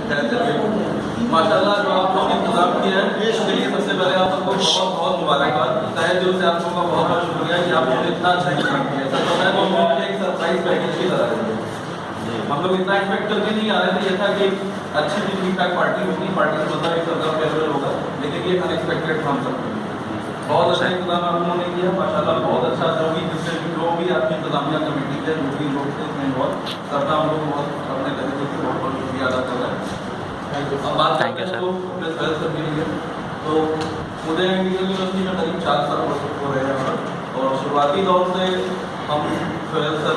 माशाल्लाह जो आप लोगों ने इंतजाम किया है इसके लिए सबसे पहले आप सबको बहुत बहुत मुबारकबाद। तहे दिल से आप लोगों का बहुत बहुत शुक्रिया कि आप लोगों ने इतना अच्छा इंतजाम किया। सर बताया तो हम लोग एक सरप्राइज पैकेज की तरह है। हम लोग इतना एक्सपेक्ट करके नहीं आ रहे थे, ये था कि अच्छी भी ठीक ठाक पार्टी होगी, पार्टी से मतलब एक सरकार फेवरेट होगा, लेकिन ये अनएक्सपेक्टेड था हम सबको। बहुत अच्छा इंतजाम आप लोगों ने किया माशाल्लाह, बहुत अच्छा। जो भी जिससे जो भी आपकी इंतजामिया कमेटी है, जो भी लोग थे इसमें इन्वॉल्व, सबका हम लोग बहुत अपने तरीके से बहुत बहुत शुक्रिया अदा कर रहे हैं। अब बात करते हैं तो प्लस वेल्थ सब के लिए, तो मुझे इंडियन यूनिवर्सिटी में करीब 4 साल हो रहे हैं और शुरुआती दौर से हम सोहेल सर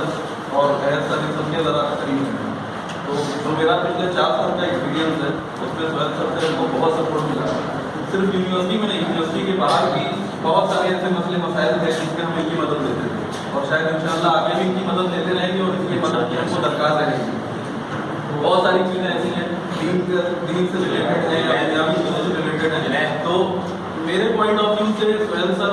और अहद सर इन सबके ज़रा करीब हैं। तो जो मेरा पिछले 4 साल का एक्सपीरियंस है उसमें सोहेल सर से हमको बहुत सपोर्ट मिला। सिर्फ यूनिवर्सिटी में नहीं, यूनिवर्सिटी के बाहर भी बहुत सारे ऐसे मसले मसाइल थे जिसमें हम इनकी मदद लेते थे और शायद इंशाल्लाह आगे भी इनकी मदद लेते रहेंगे और इसकी मदद की हमको दरकार रहेगी। बहुत सारी चीज़ें ऐसी हैं दीन से रिलेटेड हैं या दुनियावी चीज़ों से रिलेटेड हैं। तो मेरे पॉइंट ऑफ व्यू से सोहेल सर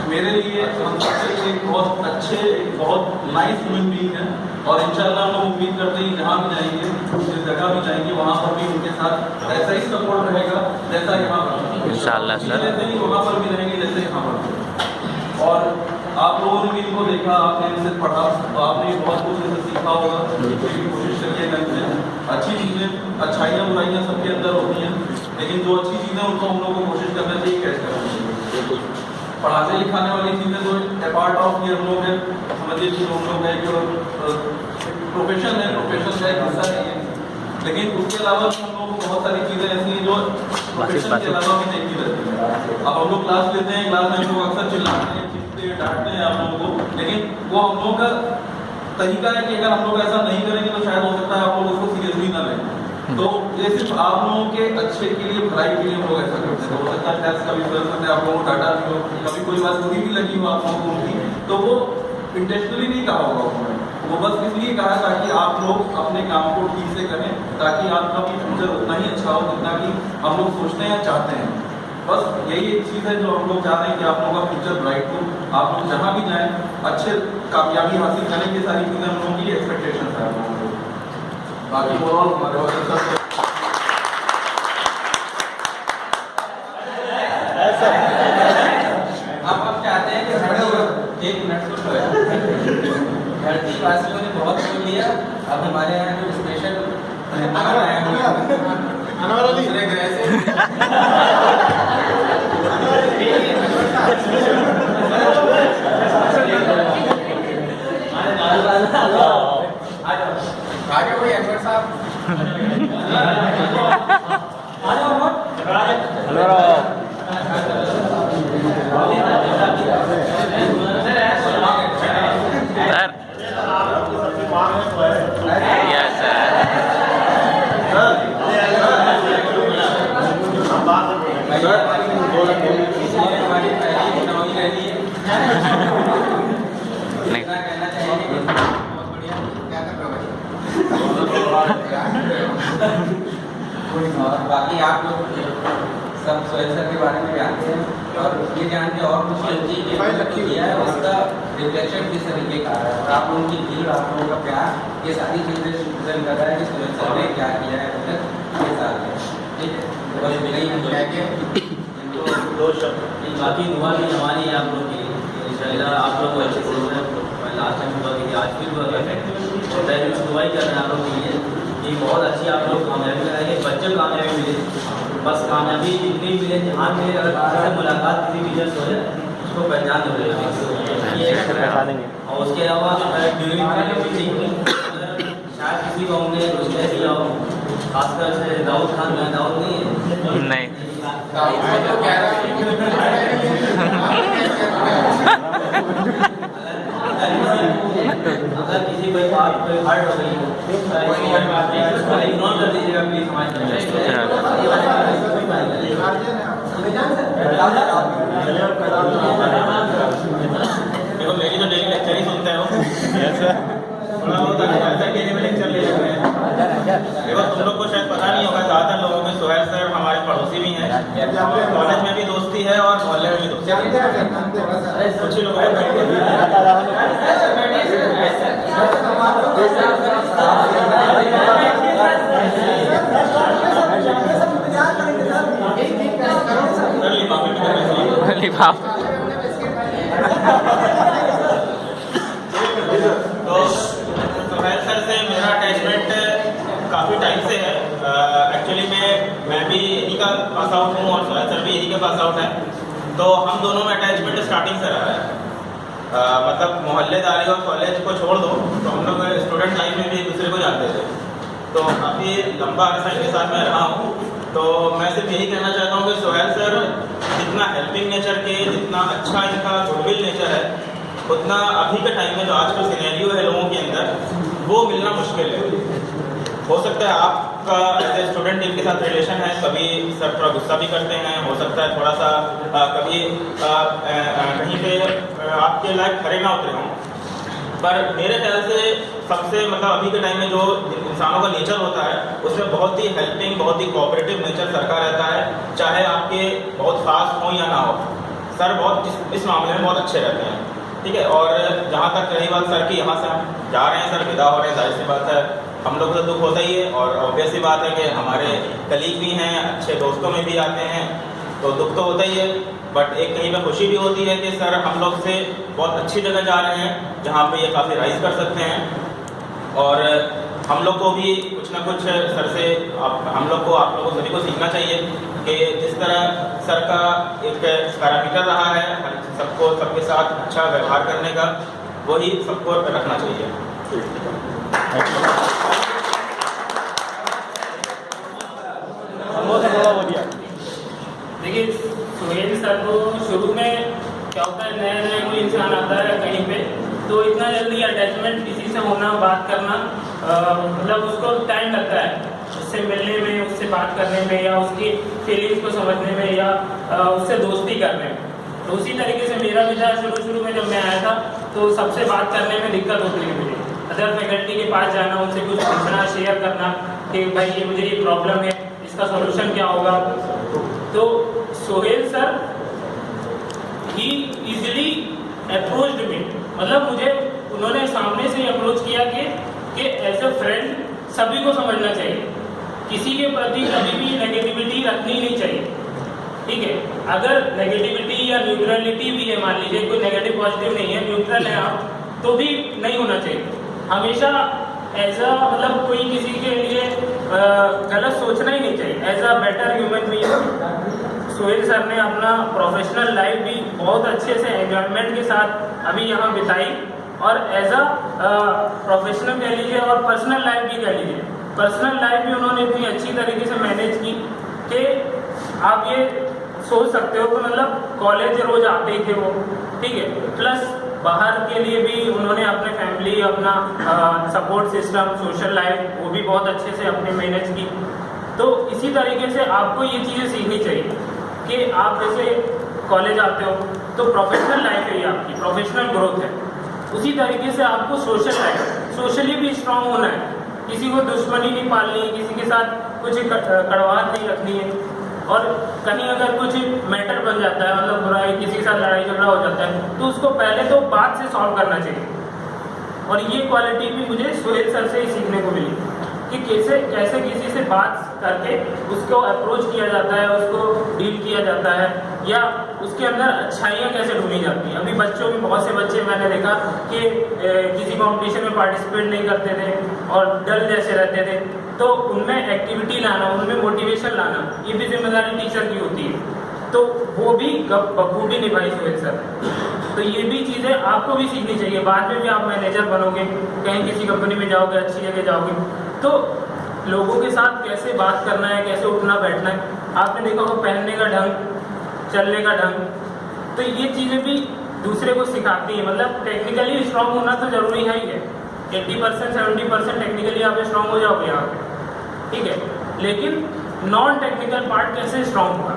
मेरे लिए हम सबसे एक बहुत अच्छे, एक बहुत नाइस ह्यूमन बीइंग है और इंशाल्लाह हम लोग उम्मीद करते हैं जहाँ भी जाएंगे, जिस जगह भी जाएंगे, वहाँ पर भी उनके साथ ऐसा ही सपोर्ट रहेगा जैसा यहाँ पर इंशाल्लाह सर, जैसे ही वहाँ पर भी रहेंगे जैसे यहाँ पर। और आप लोगों ने भी इनको देखा, आपने इनसे पढ़ा तो आपने बहुत कुछ इनसे सीखा होगा। कोशिश करिएगा इनसे अच्छी चीज़ें, अच्छाइयाँ बुराइयाँ सबके अंदर होती हैं, लेकिन जो अच्छी चीज़ें उनको हम लोग को कोशिश करना चाहिए कैच करना चाहिए। पढ़ाने लिखाने वाली चीज़ें तो पार्ट ऑफ ये हम लोग है, समझिए कि हम लोग है जो प्रोफेशन है, प्रोफेशन का एक हिस्सा नहीं है, लेकिन उसके अलावा हम लोग को बहुत सारी चीज़ें ऐसी हैं जो प्रोफेशन के अलावा भी देखी रहती है। अब हम लोग क्लास लेते हैं, क्लास में हम लोग अक्सर चिल्लाते हैं, डांटते हैं आप लोगों को, लेकिन वो हम लोगों का तरीका है कि अगर हम लोग ऐसा नहीं करेंगे तो शायद हो सकता है आप लोग उसको सीरियसली ना लें। तो ये सिर्फ आप लोगों के अच्छे के लिए, भलाई के लिए हम लोग ऐसा करते हैं। हो सकता है शायद कभी करते आप लोगों को डाटा भी हो, कभी कोई बात बुरी भी लगी हो आप लोगों को उनकी, तो वो इंटेंशनली नहीं कहा होगा उन्होंने, वो बस इसलिए कहा ताकि आप लोग अपने काम को ठीक से करें, ताकि आपका भी फ्यूचर उतना ही अच्छा हो जितना कि हम लोग सोचते हैं, चाहते हैं। बस यही एक चीज़ है जो हम लोग चाह रहे हैं कि आप लोगों का फ्यूचर ब्राइट हो, आप लोग जहाँ भी जाएं अच्छे कामयाबी हासिल करें, ये सारी चीज़ें हम लोगों की एक्सपेक्टेशन है आप लोगों को। बाकी ओवरऑल हमारे आप चाहते हैं कि एक मिनट धरती वासियों ने बहुत बोल लिया, अब हमारे यहाँ जो स्पेशल दूसरे ग्रह से आगे कोई अनवर साहब बाकी आप लोग सब सोहेल सर के बारे में जानते हैं और ये जान के और कुछ किया है उसका रिफ्लेक्शन किस तरीके का है और आप लोगों की भीड़, आप लोगों का प्यार, ये सारी चीज़ें रिप्रेजेंट कर रहा है कि सोहेल सर ने क्या किया है अभी तक ये साल में। ठीक है, बस नहीं दो शब्द बाकी दुआ भी हमारी आप लोग की इंशाल्लाह आप लोग को अच्छे प्रोग्राम लास्ट टाइम हुआ कि आज भी हुआ और दुआ ही कर रहे हैं आप लोग के लिए कि बहुत अच्छी आप लोग कामयाबी लगाएंगे, बच्चे कामयाबी मिले, बस कामयाबी जितनी मिले जहाँ मिले, अगर किसी से मुलाकात किसी टीचर से हो जाए उसको पहचान दो और उसके अलावा शायद किसी को हमने रोजगार दिया हो, खासकर से दाऊद खान में दाऊद नहीं है अगर किसी कोई बात कोई हर्ट हो गई इग्नोर कर दीजिएगा प्लीज हमारे। देखो मेरी तो डेली लेक्चर ही सुनते हो, थोड़ा बहुत लेक्चर ले लेते हैं। देखो तुम लोग को शायद पता नहीं होगा, ज़्यादातर लोगों में सोहेल सर हमारे पड़ोसी भी हैं, कॉलेज में भी दोस्ती है और मोहल्ले में भी दोस्ती है। कुछ लोग बाप। तो सुहेल सर से मेरा अटैचमेंट काफ़ी टाइम से है। एक्चुअली मैं भी यहीं का पास आउट हूँ और सुहेल सर भी यहीं के पास आउट है। तो हम दोनों में अटैचमेंट स्टार्टिंग से रहा है। मतलब मोहल्लेदारी और कॉलेज को छोड़ दो तो हम लोग स्टूडेंट लाइफ में भी एक दूसरे को जानते थे। तो काफ़ी लंबा अरसा इनके साथ में रहा हूँ। तो मैं सिर्फ यही कहना चाहता हूँ कि सुहेल सर जितना हेल्पिंग नेचर के, जितना अच्छा इनका गुडविल नेचर है, उतना अभी के टाइम में जो आजकल सिनेरियो है लोगों के अंदर, वो मिलना मुश्किल है। हो सकता है आपका एज ए स्टूडेंट इनके साथ रिलेशन है, कभी सर थोड़ा गुस्सा भी करते हैं, हो सकता है थोड़ा सा कभी कहीं पे आपके लायक खड़े ना उतरे हों। पर मेरे ख्याल से सबसे मतलब अभी के टाइम में जो इंसानों का नेचर होता है उसमें बहुत ही हेल्पिंग, बहुत ही कोऑपरेटिव नेचर सर का रहता है, चाहे आपके बहुत फास्ट हो या ना हो। सर बहुत इस मामले में बहुत अच्छे रहते हैं, ठीक है। और जहाँ तक रही बात सर की, यहाँ से हम जा रहे हैं, सर विदा हो रहे हैं, जाहिर सी बात है हम लोग को तो दुख होता ही है। और ऑब्वियस सी बात है कि हमारे कलीग भी हैं, अच्छे दोस्तों में भी आते हैं, तो दुख तो होता ही है। बट एक कहीं पर खुशी भी होती है कि सर हम लोग से बहुत अच्छी जगह जा रहे हैं जहाँ पे ये काफ़ी राइज कर सकते हैं। और हम लोग को भी कुछ ना कुछ सर से हम लोग को, आप लोगों को सभी को सीखना चाहिए कि जिस तरह सर का एक पैरामीटर रहा है सबको सबके साथ अच्छा व्यवहार करने का, वही सबको रखना चाहिए। देखिए सुहेल सर को शुरू में क्या होता है, नया नया कोई इंसान आता है कहीं पे तो इतना जल्दी अटैचमेंट किसी से होना, बात करना मतलब उसको टाइम लगता है उससे मिलने में, उससे बात करने में, या उसकी फीलिंग्स को समझने में, या उससे दोस्ती करने में। तो उसी तरीके से मेरा भी था। शुरू में जब मैं आया था तो सबसे बात करने में दिक्कत होती थी मुझे, अदर फैकल्टी के पास जाना, उनसे कुछ पूछना, शेयर करना कि भाई ये मुझे ये प्रॉब्लम है, इसका सॉल्यूशन क्या होगा। तो सुहेल सर ही इजीली अप्रोच्ड मी, मतलब मुझे उन्होंने सामने से अप्रोच किया कि एज अ फ्रेंड सभी को समझना चाहिए, किसी के प्रति कभी भी नेगेटिविटी रखनी नहीं चाहिए, ठीक है। अगर नेगेटिविटी या न्यूट्रलिटी भी है, मान लीजिए कोई नेगेटिव पॉजिटिव नहीं है, न्यूट्रल है आप, तो भी नहीं होना चाहिए। हमेशा एज अ मतलब कोई किसी के लिए गलत सोचना ही नहीं चाहिए, as a better human being. Suhel sir ने अपना प्रोफेशनल लाइफ भी बहुत अच्छे से एंजॉयमेंट के साथ अभी यहाँ बिताई, और एज अ प्रोफेशनल कह लीजिए और पर्सनल लाइफ भी कह लीजिए, पर्सनल लाइफ भी उन्होंने इतनी अच्छी तरीके से मैनेज की कि आप ये सोच सकते हो कि मतलब कॉलेज रोज आते ही थे वो, ठीक है। प्लस बाहर के लिए भी उन्होंने अपने फैमिली, अपना सपोर्ट सिस्टम, सोशल लाइफ वो भी बहुत अच्छे से अपने मैनेज की। तो इसी तरीके से आपको ये चीज़ें सीखनी चाहिए कि आप जैसे कॉलेज आते हो तो प्रोफेशनल लाइफ है ये आपकी, प्रोफेशनल ग्रोथ है। उसी तरीके से आपको सोशल लाइफ, सोशली भी स्ट्रांग होना है, किसी को दुश्मनी नहीं पालनी है, किसी के साथ कुछ कड़वाहट नहीं रखनी है। और कहीं अगर कुछ मैटर बन जाता है, मतलब बुराई, किसी के साथ लड़ाई झगड़ा हो जाता है, तो उसको पहले तो बात से सॉल्व करना चाहिए। और ये क्वालिटी भी मुझे सुहेल सर से ही सीखने को मिली कि कैसे किसी से बात करके उसको अप्रोच किया जाता है, उसको डील किया जाता है, या उसके अंदर अच्छाइयाँ कैसे ढूंढी जाती हैं। अभी बच्चों में बहुत से बच्चे मैंने देखा कि किसी कंपटीशन में पार्टिसिपेट नहीं करते थे और डल जैसे रहते थे, तो उनमें एक्टिविटी लाना, उनमें मोटिवेशन लाना, ये भी जिम्मेदारी टीचर की होती है। तो वो भी बखूबी निभाई सुहेल सर। तो ये भी चीज़ें आपको भी सीखनी चाहिए। बाद में भी आप मैनेजर बनोगे, कहीं किसी कंपनी में जाओगे, अच्छी जगह जाओगे, तो लोगों के साथ कैसे बात करना है, कैसे उठना बैठना है। आपने देखा होगा पहनने का ढंग, चलने का ढंग, तो ये चीज़ें भी दूसरे को सिखाती है। मतलब टेक्निकली स्ट्रांग होना तो जरूरी है ही है, 80% 70% टेक्निकली आप स्ट्रांग हो जाओगे यहाँ पे, ठीक है। लेकिन नॉन टेक्निकल पार्ट कैसे स्ट्रांग होगा,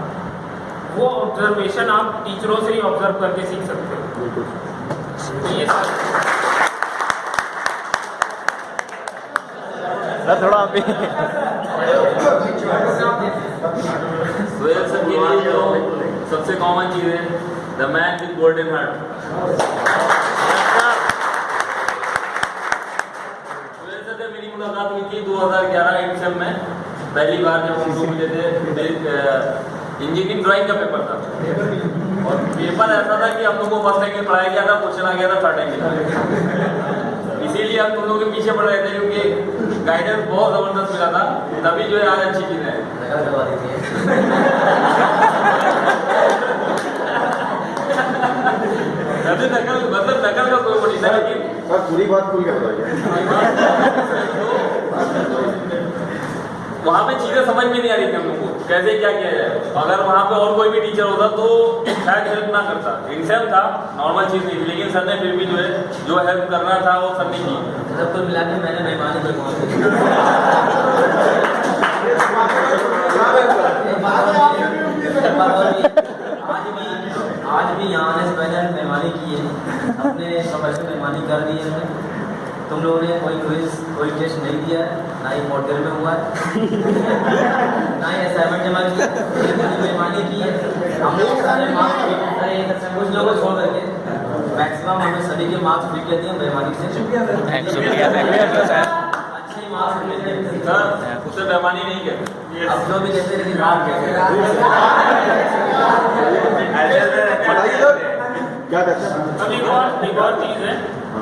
वो ऑब्जर्वेशन आप टीचरों से ही ऑब्जर्व करके सीख सकते हो। तो ये सब थोड़ा अभी सुहेल सर के लिए जो सबसे कॉमन चीज़ है, the man with golden heart. Suhel sir से मेरी मुलाकात हुई थी 2011 एडिशन में, पहली बार जब उनको मिले थे इंजीनियरिंग ड्राइंग का पेपर था और पेपर ऐसा था कि हम लोग को फर्स्ट एंगल पढ़ाया गया था, क्वेश्चन आ गया था थर्ड एंगल। इसीलिए हम तुम लोगों के पीछे पड़ रहे थे क्योंकि गाइडेंस बहुत ज़बरदस्त मिला था, तभी जो है आज अच्छी चीज़ है। अभी नकल मतलब नकल का कोई बड़ी था, लेकिन पूरी बात खुल के बताइए। वहाँ पे चीज़ें समझ में नहीं आ रही थी हम लोग को कैसे क्या किया जाए। अगर वहाँ पे और कोई भी टीचर होता तो शायद हेल्प ना करता। एग्जाम था, नॉर्मल चीज़ नहीं थी, लेकिन सर ने फिर भी जो है जो हेल्प करना था वो सर ने की। सब कुछ मिला के मैंने बेईमानी कर आज भी यहाँ आने से पहले बेईमानी की है, अपने प्रोफेशनल बेईमानी कर दी है हमने। तुम लोगों ने कोई क्विज कोई टेस्ट नहीं दिया है, ना ही मॉडल में हुआ है, ना ही असाइनमेंट जमा किया, बेईमानी की है। हम लोग सारे मार्क्स कुछ लोगों को छोड़ करके मैक्सिमम हमें सभी के मार्क्स फ्री कर दिए बेईमानी से। अच्छे मार्क्स मिलते हैं, उससे बेईमानी नहीं किया। अब जो भी कहते हैं रात क्या कहते हैं? अब एक और चीज़ है,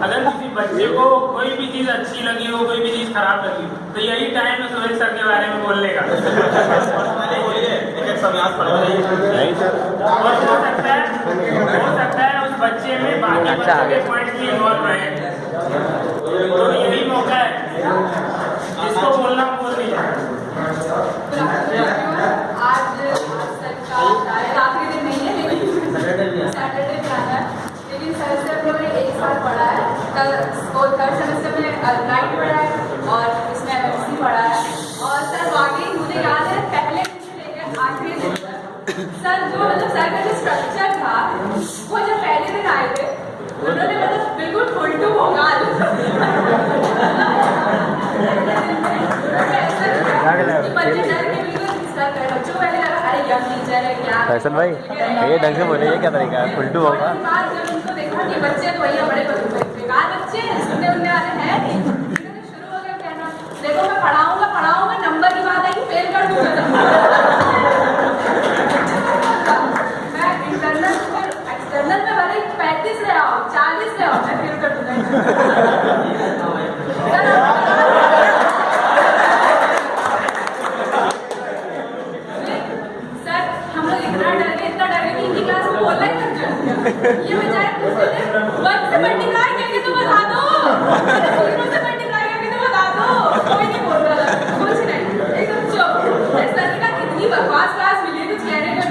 अगर किसी बच्चे को कोई भी चीज़ अच्छी लगी हो, कोई भी चीज़ खराब लगी हो, तो यही टाइम है सुरेश सर के बारे में बोलने का। नहीं सर, और हो सकता है उस बच्चे में बाकी बच्चों के पॉइंट भी इन्वॉल्व रहे, तो यही मौका है जिसको बोलना बोल दीजिए। आज सर का शायद आखिरी दिन नहीं है, लेकिन सैटरडे भी सैटरडे भी आना है। लेकिन सर से हम लोगों ने एक साथ पढ़ा है, थर्ड सेमेस्टर में राइट पढ़ा है और इसमें एमएससी पढ़ा है। और सर वाकई मुझे याद है पहले दिन से लेकर आखिरी दिन तक सर जो मतलब सर का जो स्ट्रक्चर था वो जब पहले दिन आए थे उन्होंने मतलब बिल्कुल उल्टू होगा बच्चे डर के बिल्कुल बच्चों पहले लगा अरे यंग टीचर है क्या फैसल भाई ये ढंग से बोले, ये क्या तरीका है? उल्टू होगा। जब उनको देखा कि बच्चे तो भैया बड़े बेकार बच्चे हैं, सुनने उनने वाले हैं नहीं, शुरू हो गया कहना देखो मैं पढ़ाऊंगा नंबर की बात है कि फेल कर दूंगा। मैं इंटरनल में एक्सटर्नल में भले 35 ले आओ 40 ले आओ मैं फेल कर दूंगा। सर हम लोग इतना डर गए कि इनकी क्लास में बोलना ही बंद कर दिया। ये बेचारे पूछते थे 1 से मल्टीप्लाई करके तो बता दो, 0 से मल्टीप्लाई करके तो बता दो, कोई नहीं बोल रहा था, कुछ नहीं, एकदम चुप। सर ने कहा कितनी बकवास क्लास मिली कुछ कहने का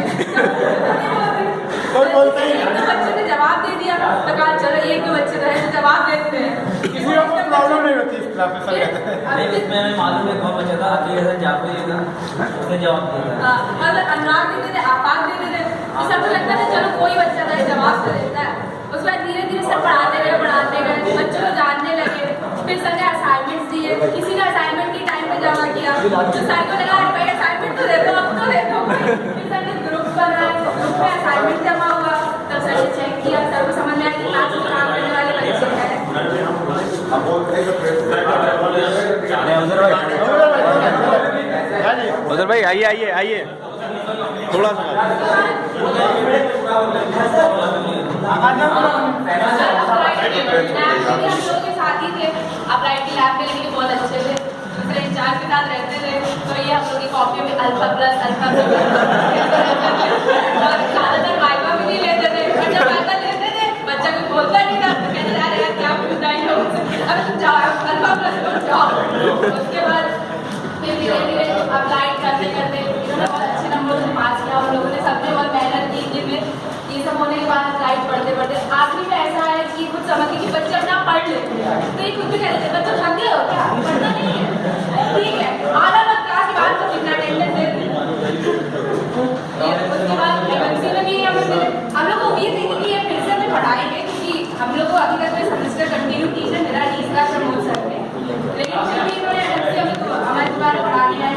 कोई बोलता ही नहीं। तो बच्चे ने जवाब दे दिया, तो कहा चलो एक दो बच्चे तो है तो जवाब देते हैं, किसी को प्रॉब्लम नहीं होती इस क्लास में। नहीं, इसमें हमें मालूम है कौन बचा था, अकेले था जाफरी था, उसने जवाब दिया। मतलब अनुराग देते थे, आपाक देते थे, तो सबको लगता था चलो कोई बच्चा था जवाब तो देता है। उसके बाद धीरे धीरे सब पढ़ाते गए, बच्चों को जानने लगे। फिर सर ने असाइनमेंट्स दिए, किसी ने असाइनमेंट की टाइम पे जमा किया, तो सर को लगा भाई असाइनमेंट तो दे दो, अब तो दे दो। फिर सर ने ग्रुप बनाए, ग्रुप में असाइनमेंट जमा हुआ, तब सर ने चेक किया, सर को समझ में आया कि क्लास में काम करने वाले बच्चे हैं। उधर भाई आइए थोड़ा सा साथ ही थे, अप्लाइड की लैब में लेकिन बहुत अच्छे थे, दूसरे इंचार्ज के साथ रहते थे, तो ये हम लोग की कॉपी में अल्फा प्लस और ज़्यादातर वाइवा भी नहीं लेते थे, और जब वाइवा लेते थे बच्चा कुछ बोलता नहीं था, तो कहते यार यार क्या पूछना है लोग, अब तुम जाओ अल्फा प्लस तुम जाओ। उसके बाद फिर धीरे धीरे अप्लाइड करते करते इन्होंने बहुत अच्छे नंबर से पास किया, हम लोगों ने सबने बहुत मेहनत की जिनमें ये सब होने के बाद अप्लाइड पढ़ते पढ़ते आखिरी में ऐसा है कि कुछ समझ के कि बच्चे अपना पढ़ लेते हैं, तो ये खुद भी कहते हैं बच्चों थक गए हो क्या, पढ़ना नहीं है ठीक है आधा मत क्लास के बाद तो कितना अटेंडेंस दे उसके बाद एमएनसी में भी हम लोग को उम्मीद थी कि ये फिर से हमें पढ़ाएंगे, क्योंकि हम लोग को अभी तक में सेमेस्टर कंटिन्यू टीचर मिला नहीं इसका प्रमोट सकते, लेकिन फिर भी इन्होंने एमएनसी हमें तो हमारे दोबारा पढ़ा लिया है।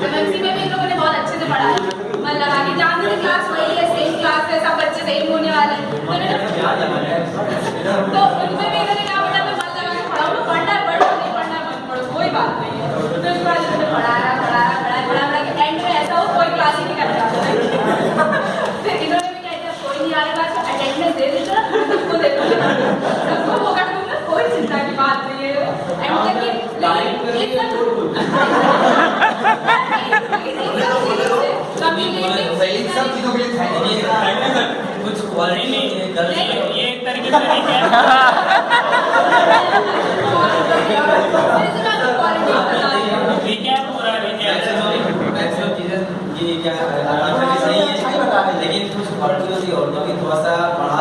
एमएनसी में भी इन लोगों ने बहुत अच्छे से पढ़ाया, मन लगा कि जानते थे क्लास वही है, सेम क्लास है, सब बच्चे सेम होने वाले हैं, तो उनमें भी इन्होंने क्या बोला मैं मन लगा के पढ़ाऊँ, तो पढ़ना है पढ़ो, नहीं पढ़ना मत पढ़ो, कोई बात नहीं है। तो इस बार इन्होंने पढ़ाया के एंड में ऐसा हो कोई क्लास ही नहीं करता। क्वालिटी नहीं, नहीं है, गलती है। ये एक तरीके से नहीं है। रिकैप पूरा रिकैप। मैक्सिमम चीजें ये क्या आंसर भी सही है, लेकिन कुछ क्वालिटी होती है औरतों की थोड़ा सा बढ़ा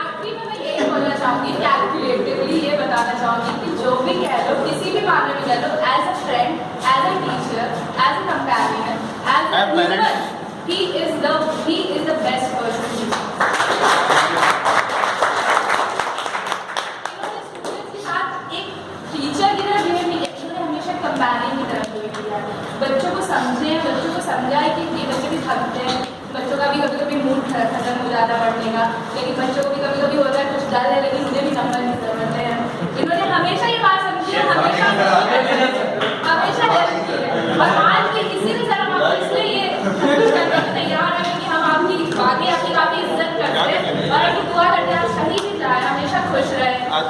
आखिरी में मैं यही बोलना चाहूंगी, कैलकुलेटिवली ये बताना चाहूंगी कि जो भी कह लो, किसी भी मामले में कह लो, as a friend, as a teacher, as a companion, as a human, he is the best person to be. इन्होंने स्टूडेंट्स के साथ एक टीचर की तरह बिहेव नहीं किया, इन्होंने हमेशा कंपेनियन की तरह बिहेव किया। बच्चों को समझे, बच्चों को समझाए कि ये बच्चे भी थकते हैं, बच्चों का भी कभी कभी मूड खत्म हो जाता है पढ़ने का, लेकिन बच्चों को भी कभी कभी होता है कुछ डर है, लेकिन उन्हें भी नंबर की जरूरत है। इन्होंने हमेशा ये बात समझी है, हमेशा हेल्प की है, और आज की इसी तरह हम आपको इसलिए ये करने को तैयार हैं कि हम आपकी बातें आपकी काफी इज्जत करते हैं और आपकी दुआ करते हैं आप कहीं भी जाए हमेशा खुश रहें और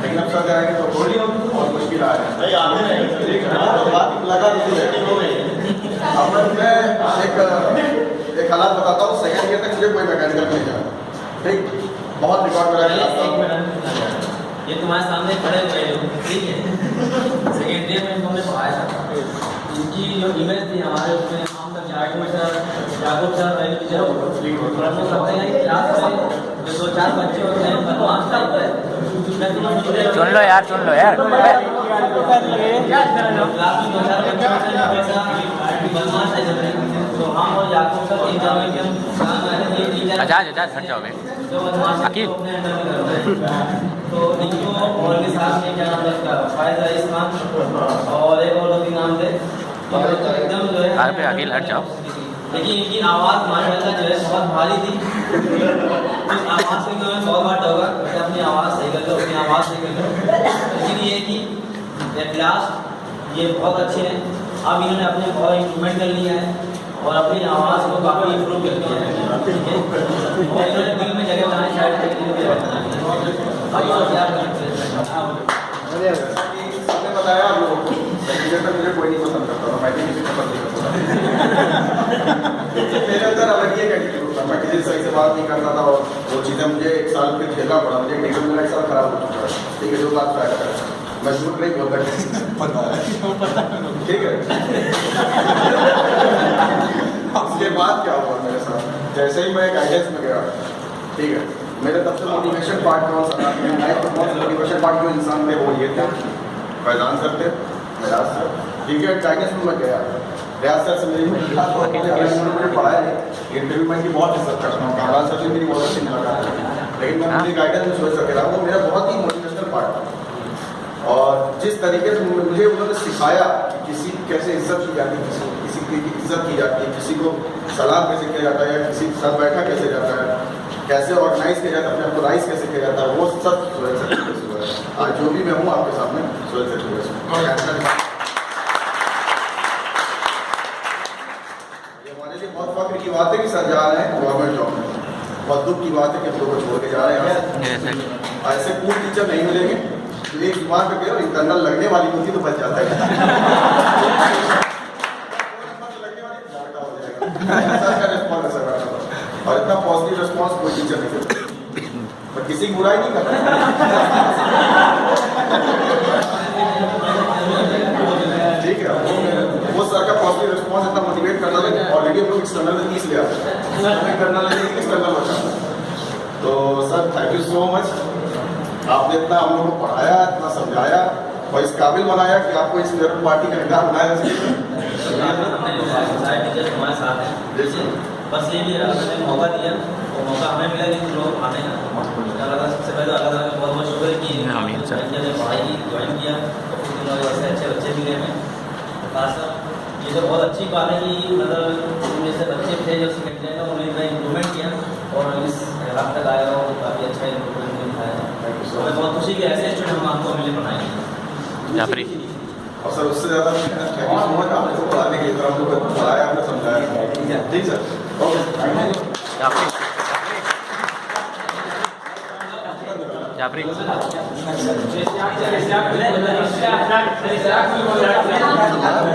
लेकिन अब सर जाएंगे तो थोड़ी होगी बहुत मुश्किल आ रही है। बात लगा एक हालात बताता हूँ, सेकंड ईयर तक मुझे कोई मैकेनिकल नहीं जाना, ठीक, बहुत रिकॉर्ड मेरा ये तुम्हारे सामने खड़े हुए लोग, ठीक है, सेकेंड ईयर में हमने पढ़ाया था, इनकी जो इमेज थी हमारे उसमें हम तक याकूब सर प्रमुख लगते हैं क्लास में जो 2-4 बच्चे होते हैं बदमाश टाइप है, सुन लो यार, सुन लो यार। क्लास में 2-4 बच्चे होते हैं हमेशा बदमाश टाइप होते हैं, तो हम और याकूब सर एग्जाम में हम आजाद हट जाओ बे। जो बदमाश अकील। अपने अंदर में करते हैं, तो इनको और के साथ में क्या नाम है इसका फायदा इस्मान और एक और 2-3 नाम थे, तो एकदम जो है पे अकील हट जाओ। लेकिन इनकी आवाज़ माशाल्लाह जो है बहुत भारी थी, उस आवाज़ से जो है 100 बार होगा कि अपनी आवाज़ सही कर लो, अपनी आवाज़ सही कर लो, लेकिन ये कि एट लास्ट ये बहुत अच्छे हैं, अब इन्होंने अपने बहुत इम्प्रूवमेंट कर लिया है और अपनी आवाज़ को काफ़ी इम्प्रूव कर दिया है, ठीक है, और इन्होंने दिल में जगह बनाई शायद सबने बताया आप लोगों को मुझे कोई नहीं पसंद करता था, मैं भी किसी को पसंद नहीं करता था। मेरे अंदर अलग ही एक एटीट्यूड था, मैं किसी सही से बात नहीं करता था और वो चीज़ें मुझे 1 साल फिर झेलना पड़ा, मुझे टिकट मेरा 1 साल खराब हो चुका है, ठीक है, जो बात फैक्ट है, मैं झूठ नहीं बोलता, ठीक है। उसके बाद क्या हुआ मेरे साथ, जैसे ही मैं गाइडेंस में गया, ठीक है, मेरे तब से मोटिवेशन पार्ट कौन सा था, मेरे लाइफ का कौन सा मोटिवेशन पार्ट जो इंसान थे वो ये थे, फैजान सर थे, रियाज सर, ठीक है, गाइडेंस में मैं गया, रियाज सर से मेरी मुलाकात हो गई, उन्होंने मुझे पढ़ाया नहीं, इंटरव्यू में इनकी बहुत इज्जत करता हूँ, कामराज सर से मेरी बहुत अच्छी मुलाकात है, लेकिन मैं उनकी गाइडेंस में सोच सके रहा, वो मेरा बहुत ही मोटिवेशनल पार्ट था। और जिस तरीके से मुझे उन्होंने सिखाया कि किसी कैसे इज्जत की जाती है, किसी की इज्जत की जाती है, किसी को सलाम कैसे किया जाता है, या किसी के साथ बैठा कैसे जाता है, कैसे ऑर्गेनाइज किया जाता है, अपने आपको राइज कैसे किया जाता है, वो सब सोहेल सर्टिफिकेट हुआ है। आज जो भी मैं हूँ आपके सामने सोहेल सर्टिफिकेट, ये हमारे लिए बहुत फख्र की बात है कि सर जा रहे हैं गवर्नमेंट जॉब में, बहुत दुख की बात है कि हम लोग को छोड़ के जा रहे हैं। ऐसे पूर्ण टीचर नहीं मिलेंगे, एक जुबान पे कह इंटरनल लगने वाली होती तो बच जाता है और इतना पॉजिटिव रिस्पॉन्स कोई टीचर नहीं देता, पर किसी की बुराई नहीं करता, ठीक है, वो सर का पॉजिटिव रिस्पॉन्स इतना मोटिवेट करता है, ऑलरेडी हम लोग एक्सटर्नल में 30 ले आते हैं, इंटरनल में एक्सटर्नल बचा। तो sir thank you so much, आपने इतना हम लोगों को पढ़ाया, इतना समझाया और इस काबिल बनाया कि आपको इस पार्टी का नेता बनाया जा हमारे साथ है, बस ये भी आपने मौका दिया और मौका हमें मिला कि लोग आने का सबसे पहले अल्लाह ताला का बहुत बहुत शुक्र कि ने पढ़ाई की ज्वाइन किया और फिर ऐसे अच्छे बच्चे मिले हमें। खास ये तो बहुत अच्छी बात है कि मतलब जैसे बच्चे थे जो सेकेंड ईयर में उन्होंने इतना इम्प्रूवमेंट किया और इस हाथ तक आया और काफ़ी अच्छा इम्प्रूवमेंट दिखाया, तो हमें बहुत खुशी कि ऐसे स्टूडेंट हम आपको मिले पढ़ाएंगे। उससे ज़्यादा थैंक यू सो मच आपको पढ़ाने के लिए, हम लोग को पढ़ाया, आपने समझाया। ठीक सर, ओके। जाफरी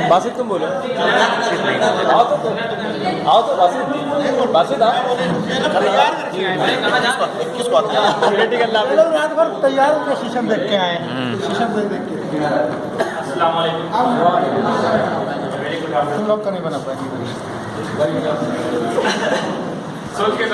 बासित तुम बोलो। आओ तो बासित आओ। किसको आता है? लोग रात भर तैयार होकर शीशम देख के आए हैं, शीशम देख के। अस्सलाम वालेकुम। तुम लोग का नहीं बना पाएंगे। सोच के